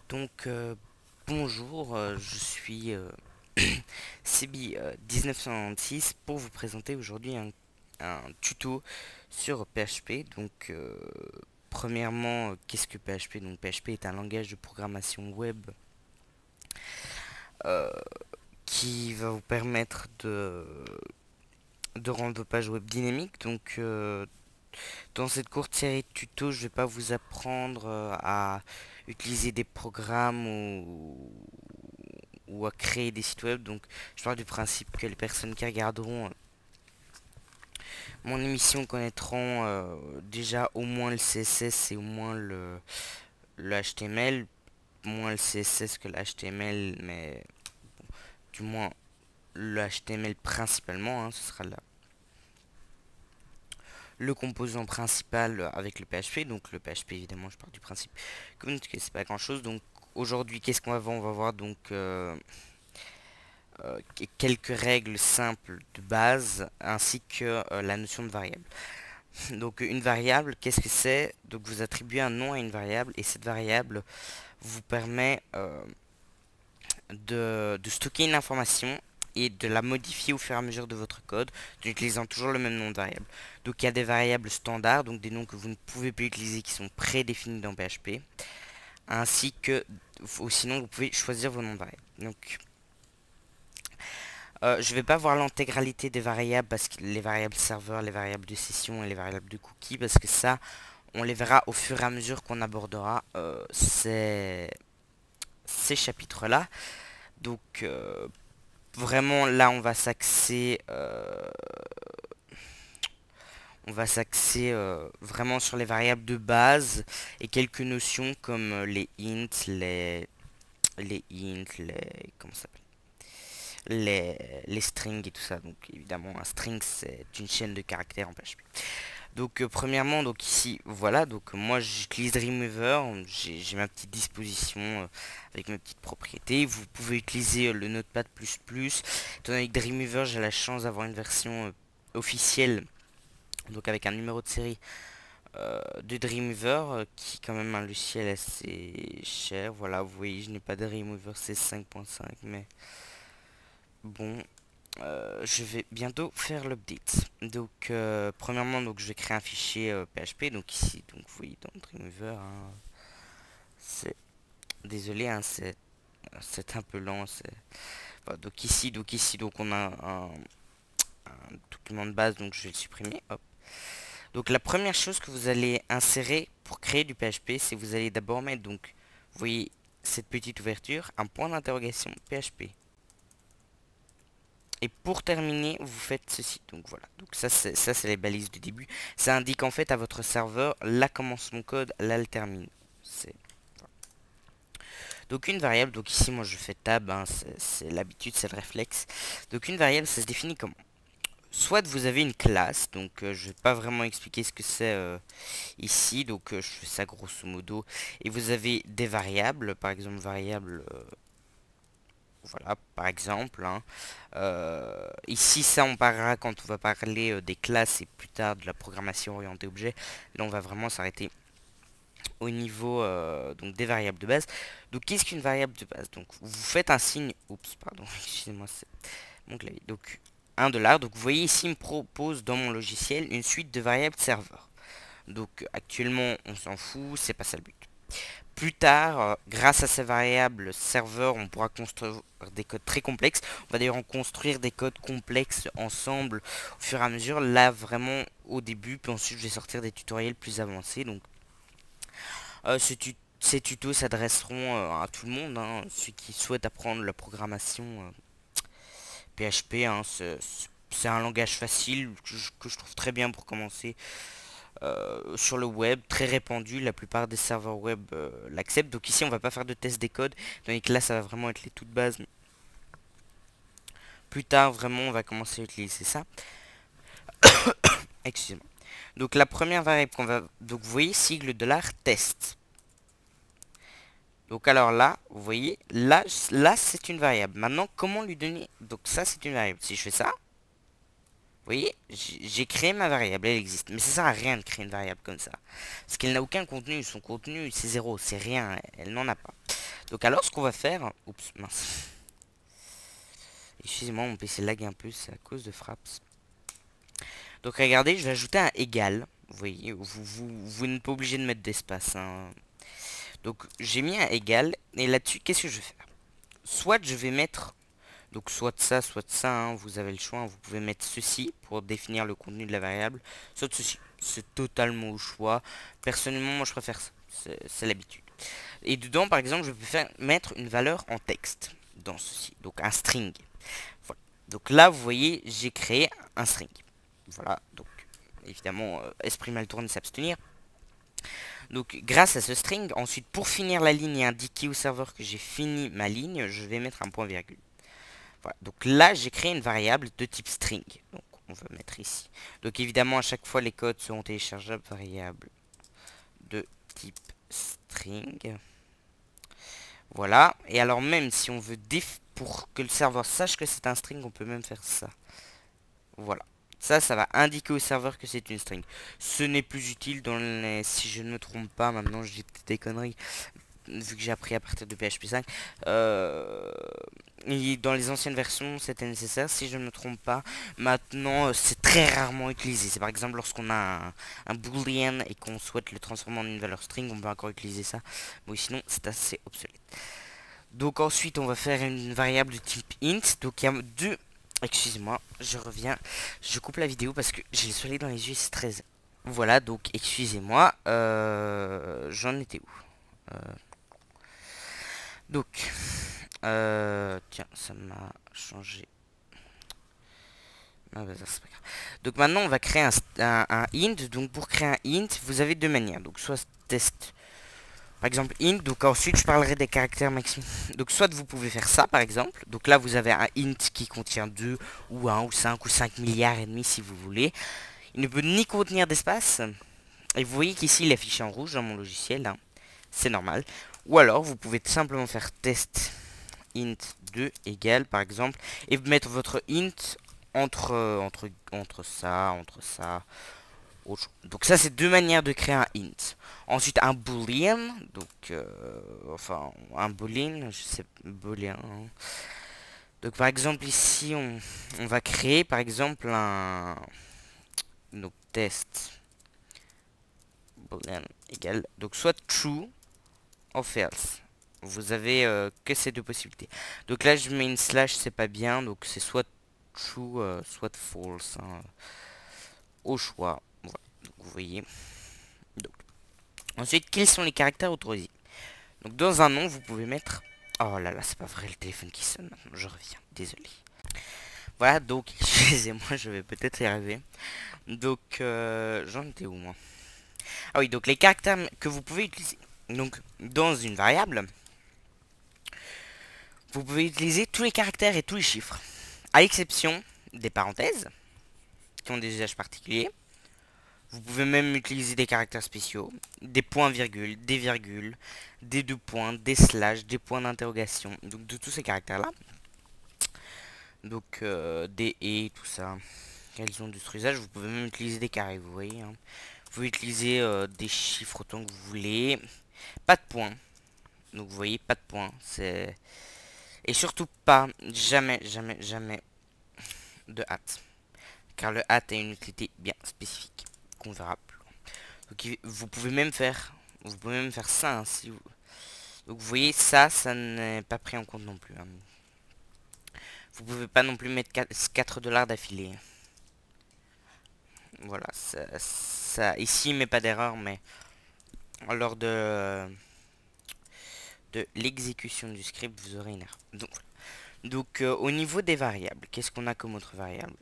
Donc bonjour, je suis Sebi 1996 pour vous présenter aujourd'hui un tuto sur PHP. Donc premièrement, qu'est-ce que PHP? Donc PHP est un langage de programmation web euh, qui va vous permettre de rendre vos pages web dynamiques. Donc dans cette courte série de tutos, je vais pas vous apprendre à utiliser des programmes ou à créer des sites web. Donc je pars du principe que les personnes qui regarderont mon émission connaîtront déjà au moins le CSS et au moins le HTML. Moins le CSS que le HTML, mais du moins le HTML principalement, hein, ce sera le composant principal avec le PHP. Donc le PHP, évidemment, je pars du principe que c'est pas grand chose. Donc aujourd'hui, qu'est-ce qu'on va voir? On va voir donc quelques règles simples de base ainsi que la notion de variable. Donc une variable, qu'est-ce que c'est? Donc vous attribuez un nom à une variable et cette variable vous permet de stocker une information et de la modifier au fur et à mesure de votre code en utilisant toujours le même nom de variable. Donc il y a des variables standards, donc des noms que vous ne pouvez plus utiliser qui sont prédéfinis dans PHP, ainsi que, ou sinon vous pouvez choisir vos noms de variables. Donc je vais pas voir l'intégralité des variables parce que les variables serveur, les variables de session et les variables de cookies, parce que ça on les verra au fur et à mesure qu'on abordera ces chapitres là. Donc vraiment là on va s'axer vraiment sur les variables de base et quelques notions comme les int, les comment ça s'appelle, les strings et tout ça. Donc évidemment un string c'est une chaîne de caractères en PHP. Donc premièrement, donc ici voilà, donc moi j'utilise Dreamweaver, j'ai ma petite disposition avec mes petites propriétés. Vous pouvez utiliser le Notepad++. Étant donné que Dreamweaver, j'ai la chance d'avoir une version officielle, donc avec un numéro de série de Dreamweaver, qui est quand même un logiciel assez cher. Voilà, vous voyez, je n'ai pas de Dreamweaver, c'est 5.5, mais bon, je vais bientôt faire l'update. Donc premièrement, donc je vais créer un fichier PHP. Donc ici, donc vous voyez dans Dreamweaver, hein, c'est désolé, hein, c'est un peu lent. Voilà, donc on a un document de base, donc je vais le supprimer. Hop. Donc la première chose que vous allez insérer pour créer du PHP, c'est vous allez d'abord mettre, donc vous voyez cette petite ouverture, un point d'interrogation PHP. Et pour terminer, vous faites ceci. Donc voilà. Donc ça c'est les balises du début. Ça indique en fait à votre serveur, là commence mon code, là le termine. C'est voilà. Donc une variable, donc ici moi je fais tab, hein, c'est l'habitude, c'est le réflexe. Donc une variable, ça se définit comment? Soit vous avez une classe, donc je vais pas vraiment expliquer ce que c'est ici, donc je fais ça grosso modo. Et vous avez des variables, par exemple variable voilà, par exemple, hein. Ici, ça, on parlera quand on va parler des classes et plus tard de la programmation orientée objet. Là, on va vraiment s'arrêter au niveau donc des variables de base. Donc, qu'est-ce qu'une variable de base? Donc, vous faites un signe. Oups, pardon, excusez-moi, c'est mon clavier. Donc, $. Donc, vous voyez ici, il me propose dans mon logiciel une suite de variables serveur. Donc, actuellement, on s'en fout, c'est pas ça le but. Plus tard, grâce à ces variables serveur, on pourra construire des codes très complexes. On va d'ailleurs en construire des codes complexes ensemble au fur et à mesure. Là, vraiment au début, puis ensuite je vais sortir des tutoriels plus avancés. Donc, ces tutos s'adresseront à tout le monde, hein, ceux qui souhaitent apprendre la programmation PHP. Hein, c'est un langage facile que je trouve très bien pour commencer. Sur le web, très répandu, la plupart des serveurs web l'acceptent. Donc ici on va pas faire de test des codes, donc là ça va vraiment être les toutes bases. Plus tard vraiment on va commencer à utiliser ça. Excusez-moi. Donc la première variable qu'on va, donc vous voyez sigle $test. Donc alors là, vous voyez, là c'est une variable. Maintenant comment lui donner, donc ça c'est une variable. Si je fais ça, vous voyez, j'ai créé ma variable, elle existe. Mais ça sert à rien de créer une variable comme ça. Parce qu'elle n'a aucun contenu, son contenu c'est zéro, c'est rien, elle n'en a pas. Donc alors ce qu'on va faire... Oups, mince. Excusez-moi, mon PC lag un peu, c'est à cause de Fraps. Donc regardez, je vais ajouter un égal. Vous voyez, vous n'êtes pas obligé de mettre d'espace, hein. Donc j'ai mis un égal, et là-dessus, qu'est-ce que je vais faire? Soit je vais mettre... Donc soit de ça, hein, vous avez le choix, hein. Vous pouvez mettre ceci pour définir le contenu de la variable, soit de ceci. C'est totalement au choix. Personnellement, moi je préfère ça. C'est l'habitude. Et dedans, par exemple, je peux mettre une valeur en texte dans ceci. Donc un string. Voilà. Donc là, vous voyez, j'ai créé un string. Voilà. Donc évidemment, esprit mal tourné, s'abstenir. Donc grâce à ce string, ensuite pour finir la ligne et indiquer au serveur que j'ai fini ma ligne, je vais mettre un point virgule. Voilà. Donc là, j'ai créé une variable de type string. Donc on va mettre ici. Donc évidemment, à chaque fois, les codes seront téléchargeables. Variable de type string. Voilà. Et alors même si on veut pour que le serveur sache que c'est un string, on peut même faire ça. Voilà. Ça va indiquer au serveur que c'est une string. Ce n'est plus utile dans les... Si je ne me trompe pas, maintenant je dis peut-être des conneries, vu que j'ai appris à partir de PHP 5. Et dans les anciennes versions, c'était nécessaire, si je ne me trompe pas. Maintenant, c'est très rarement utilisé. C'est par exemple lorsqu'on a un boolean et qu'on souhaite le transformer en une valeur string, on peut encore utiliser ça. Bon, sinon, c'est assez obsolète. Donc ensuite, on va faire une variable de type int. Donc il y a deux... Excusez-moi, je reviens. Je coupe la vidéo parce que j'ai le soleil dans les yeux, c'est très... Voilà, donc excusez-moi. J'en étais où? Donc, tiens, ça m'a changé. Ah bah ça, c'est pas grave. Donc maintenant, on va créer un int. Donc pour créer un int, vous avez deux manières. Donc soit test, par exemple int. Donc ensuite, je parlerai des caractères maximum. Donc soit vous pouvez faire ça, par exemple. Donc là, vous avez un int qui contient 2 ou 1 ou 5 ou 5 milliards et demi si vous voulez. Il ne peut ni contenir d'espace. Et vous voyez qu'ici, il est affiché en rouge dans mon logiciel, hein. C'est normal. Ou alors, vous pouvez tout simplement faire test int 2 égale par exemple et mettre votre int entre ça donc ça c'est deux manières de créer un int. Ensuite un boolean, donc enfin un boolean, je sais boolean, hein. Donc par exemple ici on va créer par exemple un donc test boolean égale donc soit true ou false. Vous avez que ces deux possibilités. Donc là, je mets une slash, c'est pas bien. Donc c'est soit true, soit false, hein, au choix. Voilà. Donc vous voyez. Donc, ensuite, quels sont les caractères autorisés? Donc dans un nom, vous pouvez mettre... Oh là là, c'est pas vrai, le téléphone qui sonne maintenant. Je reviens, désolé. Voilà, donc, excusez-moi, je vais peut-être y arriver. Donc, j'en étais où, moi? Ah oui, donc les caractères que vous pouvez utiliser. Donc, dans une variable... Vous pouvez utiliser tous les caractères et tous les chiffres, à l'exception des parenthèses, qui ont des usages particuliers. Vous pouvez même utiliser des caractères spéciaux, des points-virgules, des deux points, des slash, des points d'interrogation. Donc de tous ces caractères-là. Donc des et, tout ça. Quels ont d'autres usages? Vous pouvez même utiliser des carrés, vous voyez, hein. Vous pouvez utiliser des chiffres autant que vous voulez. Pas de points. Donc vous voyez, pas de points. C'est... Et surtout pas, jamais, jamais, jamais de hâte. Car le hâte a une utilité bien spécifique qu'on verra plus loin. Donc vous pouvez même faire ça, hein, si vous... Donc vous voyez, ça n'est pas pris en compte non plus, hein. Vous pouvez pas non plus mettre 4 dollars d'affilée. Voilà, ici il met pas d'erreur, mais lors de l'exécution du script, vous aurez une erreur. Donc au niveau des variables, qu'est-ce qu'on a comme autre variable?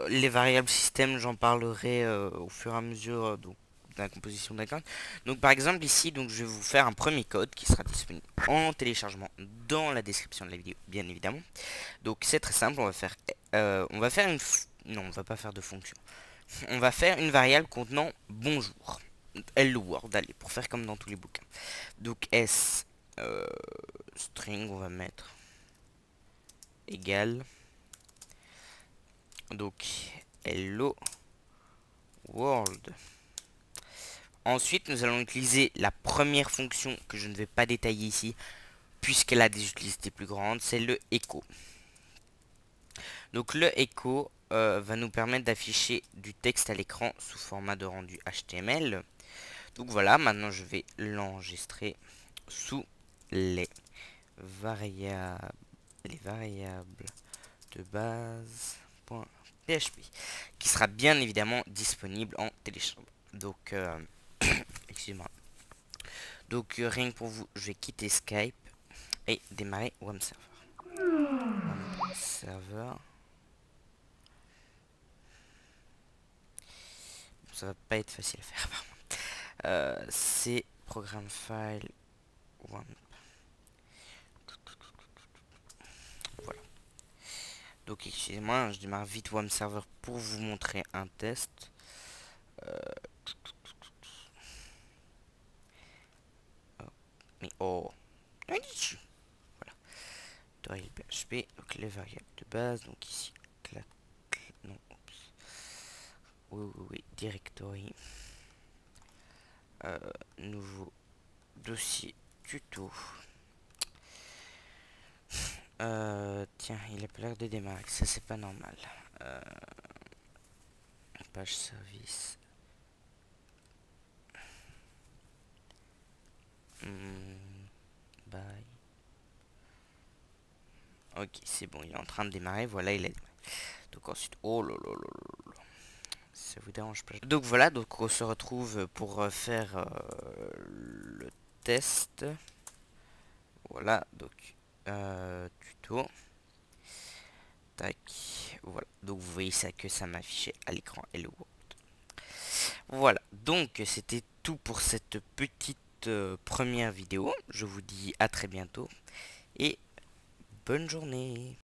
Les variables système, j'en parlerai au fur et à mesure donc, de la composition d'un code. Donc par exemple ici, donc je vais vous faire un premier code qui sera disponible en téléchargement dans la description de la vidéo, bien évidemment. Donc c'est très simple, on va faire une... Non, on va pas faire de fonction. On va faire une variable contenant bonjour. Hello world, allez, pour faire comme dans tous les bouquins. Donc S string, on va mettre égal. Donc hello world. Ensuite, nous allons utiliser la première fonction que je ne vais pas détailler ici, puisqu'elle a des utilités plus grandes, c'est le echo. Donc le echo va nous permettre d'afficher du texte à l'écran sous format de rendu HTML. Donc voilà, maintenant je vais l'enregistrer sous les variables de base.php, qui sera bien évidemment disponible en téléchargement. Donc excusez-moi. Donc rien que pour vous, je vais quitter Skype et démarrer WAM Server. Ça va pas être facile à faire par contre. C'est programme file WAMP. Voilà. Donc excusez-moi, je démarre vite WAM Server pour vous montrer un test. Mais oh, voilà. Doyle PHP, donc les variables de base, donc ici, non, oups. Oui, directory. Nouveau dossier tuto. Tiens, il a pas l'air de démarrer, ça c'est pas normal. Page service. Bye. Ok, c'est bon, il est en train de démarrer. Voilà, il a démarré. Donc ensuite, oh là là là là là. Ça vous dérange pas? Donc voilà, donc on se retrouve pour faire le test. Voilà, donc tuto. Tac, voilà. Donc vous voyez ça que ça m'affichait à l'écran Hello World. Voilà, donc c'était tout pour cette petite première vidéo. Je vous dis à très bientôt et bonne journée.